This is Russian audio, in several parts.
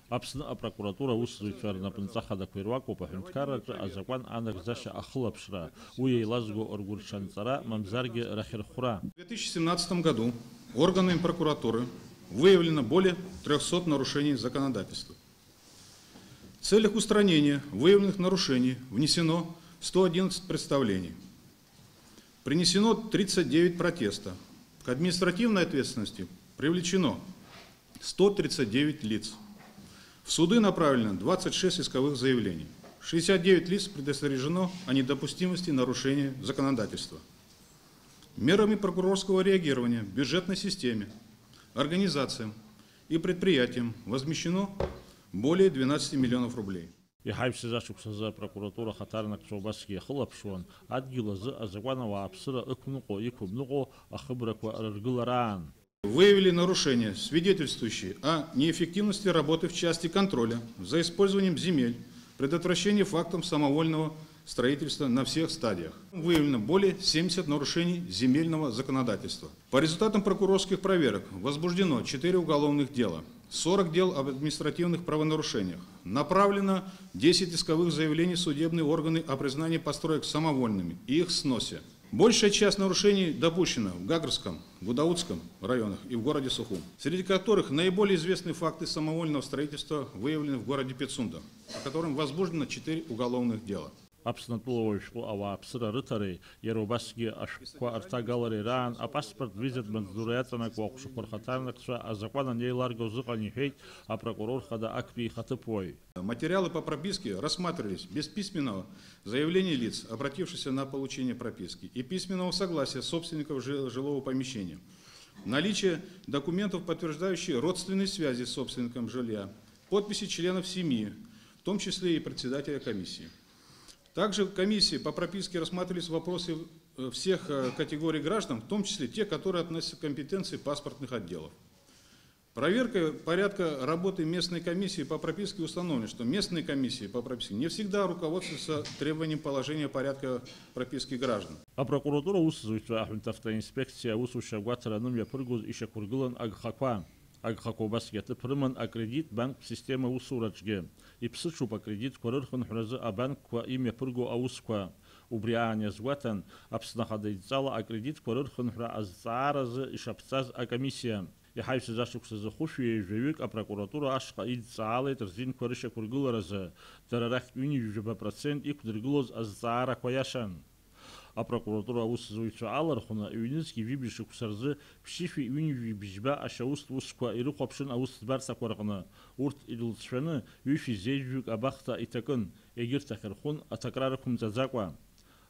Аԥсны апрокуратура аусзуҩцәа рнапынҵаха дақәируакуп аҳәынҭқарраҿы азакәан анагӡашьа ахылаԥшра, уи еилазго ргәырҽанҵара, мамзаргьы рахьырхәра. В 2017 году органами прокуратуры выявлено более 300 нарушений законодательства. В целях устранения выявленных нарушений внесено 111 представлений. Принесено 39 протестов. К административной ответственности привлечено 139 лиц. В суды направлено 26 исковых заявлений. 69 лиц предостережено о недопустимости нарушения законодательства. Мерами прокурорского реагирования в бюджетной системе, организациям и предприятиям возмещено более 12 миллионов рублей. Иҳаҩсыз прокуратура хатарнакцәа убасгьы иахылаԥшуан адгьыл азы азакәан ауааԥсыра ықәныҟәо, иқәыбныҟәо ахыбрақәа рыргылараан. Выявили нарушения, свидетельствующие о неэффективности работы в части контроля за использованием земель, предотвращение фактов самовольного строительства на всех стадиях. Выявлено более 70 нарушений земельного законодательства. По результатам прокурорских проверок возбуждено 4 уголовных дела, 40 дел об административных правонарушениях. Направлено 10 исковых заявлений в судебные органы о признании построек самовольными и их сносе. Большая часть нарушений допущена в Гагарском, Гудаутском районах и в городе Сухум, среди которых наиболее известные факты самовольного строительства выявлены в городе Пицунда, по которым возбуждено 4 уголовных дела. Аԥснатәылауаҩшәҟәы ауааԥсыра рыҭареи, иара убасгьы ашәҟәқәа арҭагалареи раан апаспорт визатә маҵзура иаҵанакуа аҟәшақәа рхаҭарнакцәа азакәан анеиларгоз ыҟан иҳәеит апрокурор хада актәи ихаҭыԥуаҩ. Материалы по прописке рассматривались без письменного заявления лиц, обратившихся на получение прописки, и письменного согласия собственников жилого помещения. Наличие документов, подтверждающих родственные связи с собственником жилья, подписи членов семьи, в том числе и председателя комиссии. Также в комиссии по прописке рассматривались вопросы всех категорий граждан, в том числе те, которые относятся к компетенции паспортных отделов. Проверкой порядка работы местной комиссии по прописке установлено, что местные комиссии по прописке не всегда руководствуются требованием положения порядка прописки граждан. Апрокуратура усзуҩцәа аҳәынҭавтоинспекциа аусушьа агәаҭара анымҩаԥыргоз ишьақәыргылан агхақәа. Агхақәа убасгьы аҭыԥ рыман акредит банктә система усураҿгьы. Иԥсыҽуп акредитқәа рырхынҳәразы абанкқәа имҩаԥырго аусқәа. Убри аан иазгәаҭан Аԥсны ахадеидҵала акредитқәа рырхынҳәра азҵааразы ишаԥҵаз акомиссиа. Иҳаҩсыз ашықәсазы хәышәҩеи-жәаҩык апрокуратура ашҟа идҵаалеит рзинқәа рышьақәыргыларазы. Дара рахьтә ҩынҩажәаба% иқәдыргылоз азҵаарақәа иашан. Апрокуратура аусзуҩцәа алархәны ҩнызқьи жәибжь шықәса рзы ԥшьышәи ҩынҩажәи бжьба ашьаустә усқәа ирыхәаԥшын аусӡбарҭақәа рҟны. Урҭ ирылҵшәаны ҩышәи зеижәҩык абахҭа иҭакын, егьырҭ ахьырхәын аҭакра рықәымҵаӡакәа.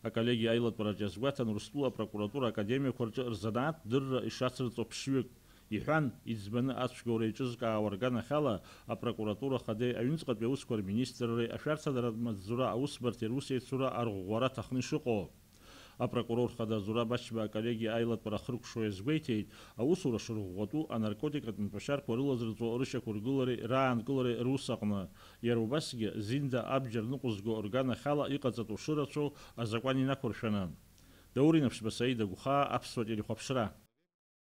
Аколлегиа аилатәараҿ иазгәаҭан Урыстәыла апрокуратура академиақәа рҿы рзанааҭтә дырра ишацырҵо ԥшьҩык. Иҳәан, иӡбаны ацәгьоура еиҿызкаауа органах ала апрокуратура хадеи аҩныҵҟатәи аусқәа рминистрреи ашәарҭадаратә маҵзура аусбарҭеи русеицура арӷәӷәара аҭахны ишыҟоу. Апрокурор хада Зура Башьба аколлегиа аилатәара ахыркәшо иазгәеиҭеит, аусура шырӷәӷәатәу анаркотикатә нҭәашьарқәа рылазырҵо рышьақәыргылареи раанкылареи рус аҟны. Иара убасгьы зинда абџьар ныҟәызго органах ала иҟаҵатәу шырацәоу азакәан инақәыршәаны. Даурин Аԥшьба Саида Гәхаа, Аԥсуа телехәаԥшра.